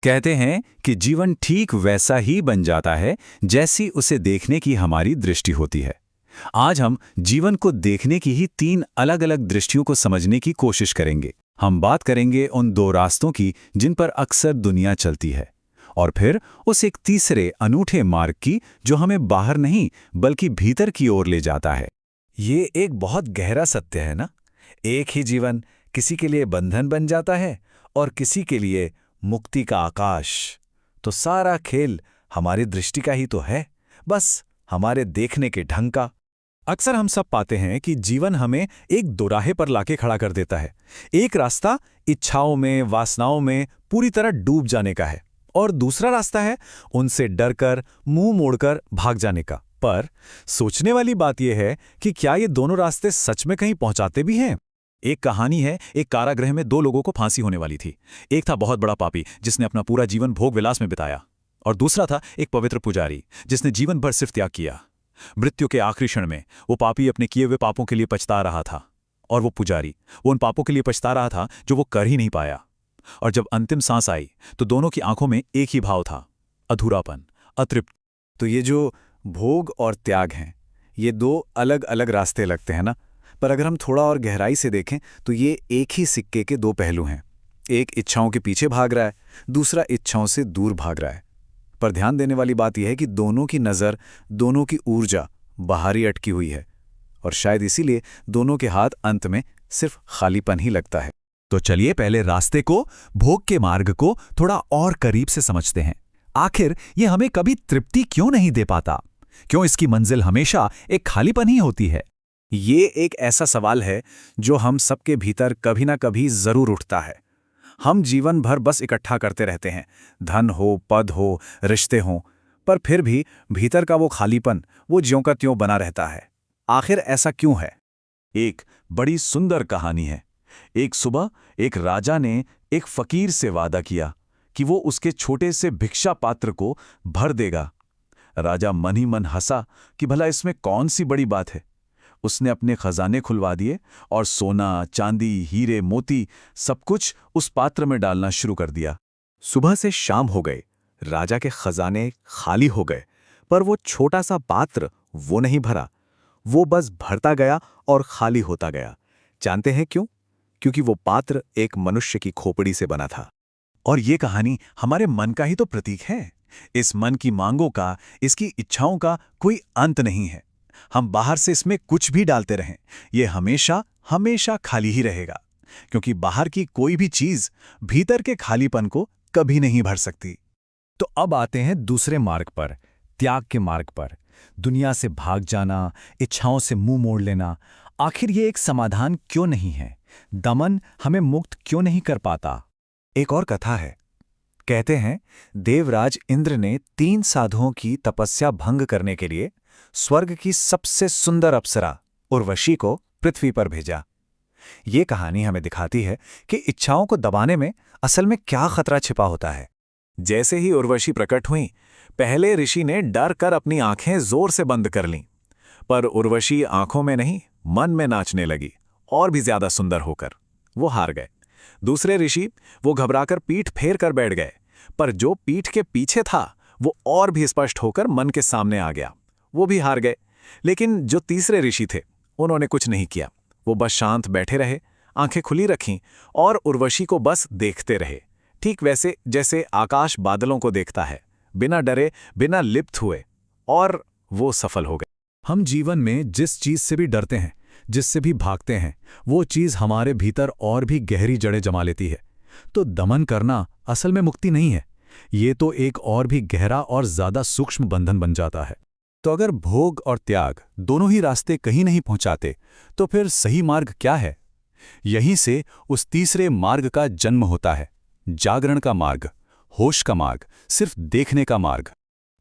कहते हैं कि जीवन ठीक वैसा ही बन जाता है जैसी उसे देखने की हमारी दृष्टि होती है। आज हम जीवन को देखने की ही तीन अलग अलग दृष्टियों को समझने की कोशिश करेंगे। हम बात करेंगे उन दो रास्तों की जिन पर अक्सर दुनिया चलती है, और फिर उस एक तीसरे अनूठे मार्ग की जो हमें बाहर नहीं बल्कि भीतर की ओर ले जाता है। ये एक बहुत गहरा सत्य है ना। एक ही जीवन किसी के लिए बंधन बन जाता है और किसी के लिए मुक्ति का आकाश। तो सारा खेल हमारी दृष्टि का ही तो है, बस हमारे देखने के ढंग का। अक्सर हम सब पाते हैं कि जीवन हमें एक दोराहे पर लाके खड़ा कर देता है। एक रास्ता इच्छाओं में, वासनाओं में पूरी तरह डूब जाने का है, और दूसरा रास्ता है उनसे डरकर, मुंह मोड़कर भाग जाने का। पर सोचने वाली बात यह है कि क्या ये दोनों रास्ते सच में कहीं पहुंचाते भी हैं? एक कहानी है, एक कारागृह में दो लोगों को फांसी होने वाली थी। एक था बहुत बड़ा पापी जिसने अपना पूरा जीवन भोग विलास में बिताया, और दूसरा था एक पवित्र पुजारी जिसने जीवन भर सिर्फ त्याग किया। मृत्यु के आखिरी क्षण में वो पापी अपने किए हुए पापों के लिए पछता रहा था, और वो पुजारी वो उन पापों के लिए पछता रहा था जो वो कर ही नहीं पाया। और जब अंतिम सांस आई तो दोनों की आंखों में एक ही भाव था, अधूरापन, अतृप्त। तो ये जो भोग और त्याग हैं, ये दो अलग अलग रास्ते लगते हैं ना, पर अगर हम थोड़ा और गहराई से देखें तो ये एक ही सिक्के के दो पहलू हैं। एक इच्छाओं के पीछे भाग रहा है, दूसरा इच्छाओं से दूर भाग रहा है। पर ध्यान देने वाली बात यह है कि दोनों की नज़र, दोनों की ऊर्जा बाहर ही अटकी हुई है, और शायद इसीलिए दोनों के हाथ अंत में सिर्फ खालीपन ही लगता है। तो चलिए पहले रास्ते को, भोग के मार्ग को थोड़ा और करीब से समझते हैं। आखिर ये हमें कभी तृप्ति क्यों नहीं दे पाता? क्यों इसकी मंजिल हमेशा एक खालीपन ही होती है? ये एक ऐसा सवाल है जो हम सबके भीतर कभी ना कभी जरूर उठता है। हम जीवन भर बस इकट्ठा करते रहते हैं, धन हो, पद हो, रिश्ते हों, पर फिर भी भीतर का वो खालीपन वो ज्यों का त्यों बना रहता है। आखिर ऐसा क्यों है? एक बड़ी सुंदर कहानी है। एक सुबह एक राजा ने एक फकीर से वादा किया कि वो उसके छोटे से भिक्षा पात्र को भर देगा। राजा मन ही मन हंसा कि भला इसमें कौन सी बड़ी बात है। उसने अपने खजाने खुलवा दिए और सोना, चांदी, हीरे, मोती सब कुछ उस पात्र में डालना शुरू कर दिया। सुबह से शाम हो गए, राजा के खजाने खाली हो गए, पर वो छोटा सा पात्र वो नहीं भरा। वो बस भरता गया और खाली होता गया। जानते हैं क्यों? क्योंकि वो पात्र एक मनुष्य की खोपड़ी से बना था। और ये कहानी हमारे मन का ही तो प्रतीक है। इस मन की मांगों का, इसकी इच्छाओं का कोई अंत नहीं है। हम बाहर से इसमें कुछ भी डालते रहें, ये हमेशा हमेशा खाली ही रहेगा, क्योंकि बाहर की कोई भी चीज भीतर के खालीपन को कभी नहीं भर सकती। तो अब आते हैं दूसरे मार्ग पर, त्याग के मार्ग पर। दुनिया से भाग जाना, इच्छाओं से मुंह मोड़ लेना, आखिर ये एक समाधान क्यों नहीं है? दमन हमें मुक्त क्यों नहीं कर पाता? एक और कथा है। कहते हैं देवराज इंद्र ने 3 साधुओं की तपस्या भंग करने के लिए स्वर्ग की सबसे सुंदर अप्सरा उर्वशी को पृथ्वी पर भेजा। ये कहानी हमें दिखाती है कि इच्छाओं को दबाने में असल में क्या खतरा छिपा होता है। जैसे ही उर्वशी प्रकट हुई, पहले ऋषि ने डर कर अपनी आंखें जोर से बंद कर लीं, पर उर्वशी आंखों में नहीं मन में नाचने लगी, और भी ज्यादा सुंदर होकर। वो हार गए। दूसरे ऋषि वो घबराकर पीठ फेर कर बैठ गए, पर जो पीठ के पीछे था वो और भी स्पष्ट होकर मन के सामने आ गया। वो भी हार गए। लेकिन जो तीसरे ऋषि थे उन्होंने कुछ नहीं किया। वो बस शांत बैठे रहे, आंखें खुली रखीं और उर्वशी को बस देखते रहे, ठीक वैसे जैसे आकाश बादलों को देखता है, बिना डरे, बिना लिप्त हुए। और वो सफल हो गए। हम जीवन में जिस चीज से भी डरते हैं, जिससे भी भागते हैं, वो चीज हमारे भीतर और भी गहरी जड़ें जमा लेती है। तो दमन करना असल में मुक्ति नहीं है, ये तो एक और भी गहरा और ज्यादा सूक्ष्म बंधन बन जाता है। तो अगर भोग और त्याग दोनों ही रास्ते कहीं नहीं पहुंचाते, तो फिर सही मार्ग क्या है? यहीं से उस तीसरे मार्ग का जन्म होता है, जागरण का मार्ग, होश का मार्ग, सिर्फ देखने का मार्ग।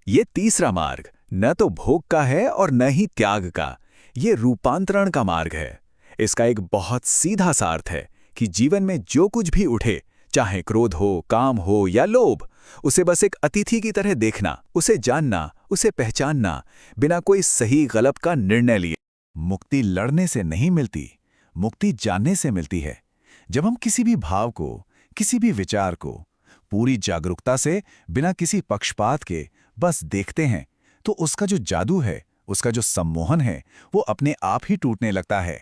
ये तीसरा मार्ग न तो भोग का है और न ही त्याग का, ये रूपांतरण का मार्ग है। इसका एक बहुत सीधा सा अर्थ है कि जीवन में जो कुछ भी उठे, चाहे क्रोध हो, काम हो या लोभ, उसे बस एक अतिथि की तरह देखना, उसे जानना, उसे पहचानना, बिना कोई सही गलत का निर्णय लिए। मुक्ति लड़ने से नहीं मिलती, मुक्ति जानने से मिलती है। जब हम किसी भी भाव को, किसी भी विचार को, पूरी जागरूकता से, बिना किसी पक्षपात के बस देखते हैं, तो उसका जो जादू है, उसका जो सम्मोहन है, वो अपने आप ही टूटने लगता है।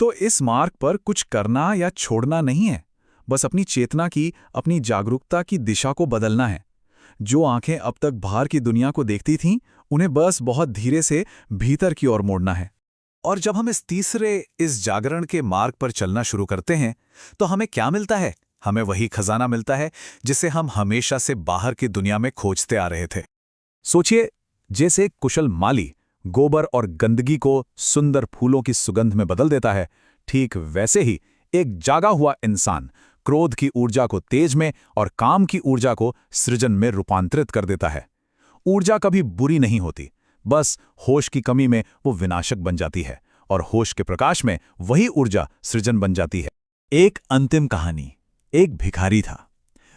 तो इस मार्ग पर कुछ करना या छोड़ना नहीं है, बस अपनी चेतना की, अपनी जागरूकता की दिशा को बदलना है। जो आंखें अब तक बाहर की दुनिया को देखती थीं, उन्हें बस बहुत धीरे से भीतर की ओर मोड़ना है। और जब हम इस जागरण के मार्ग पर चलना शुरू करते हैं, तो हमें क्या मिलता है? हमें वही खजाना मिलता है जिसे हम हमेशा से बाहर की दुनिया में खोजते आ रहे थे। सोचिए, जैसे एक कुशल माली गोबर और गंदगी को सुंदर फूलों की सुगंध में बदल देता है, ठीक वैसे ही एक जागा हुआ इंसान क्रोध की ऊर्जा को तेज में और काम की ऊर्जा को सृजन में रूपांतरित कर देता है। ऊर्जा कभी बुरी नहीं होती, बस होश की कमी में वो विनाशक बन जाती है, और होश के प्रकाश में वही ऊर्जा सृजन बन जाती है। एक अंतिम कहानी। एक भिखारी था।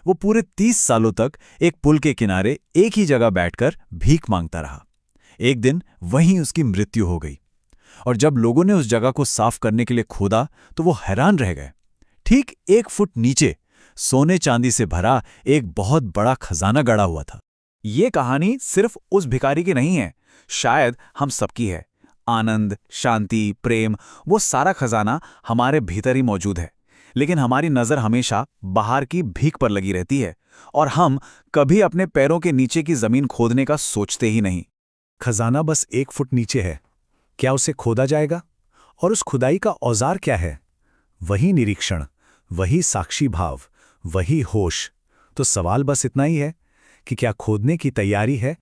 वो पूरे 30 सालों तक एक पुल के किनारे एक ही जगह बैठकर भीख मांगता रहा। एक दिन वहीं उसकी मृत्यु हो गई, और जब लोगों ने उस जगह को साफ करने के लिए खोदा तो वो हैरान रह गए। ठीक 1 फुट नीचे सोने चांदी से भरा एक बहुत बड़ा खजाना गड़ा हुआ था। ये कहानी सिर्फ उस भिखारी की नहीं है, शायद हम सबकी है। आनंद, शांति, प्रेम, वो सारा खजाना हमारे भीतर ही मौजूद है, लेकिन हमारी नजर हमेशा बाहर की भीख पर लगी रहती है, और हम कभी अपने पैरों के नीचे की जमीन खोदने का सोचते ही नहीं। खजाना बस 1 फुट नीचे है, क्या उसे खोदा जाएगा? और उस खुदाई का औजार क्या है? वही निरीक्षण, वही साक्षी भाव, वही होश। तो सवाल बस इतना ही है कि क्या खोदने की तैयारी है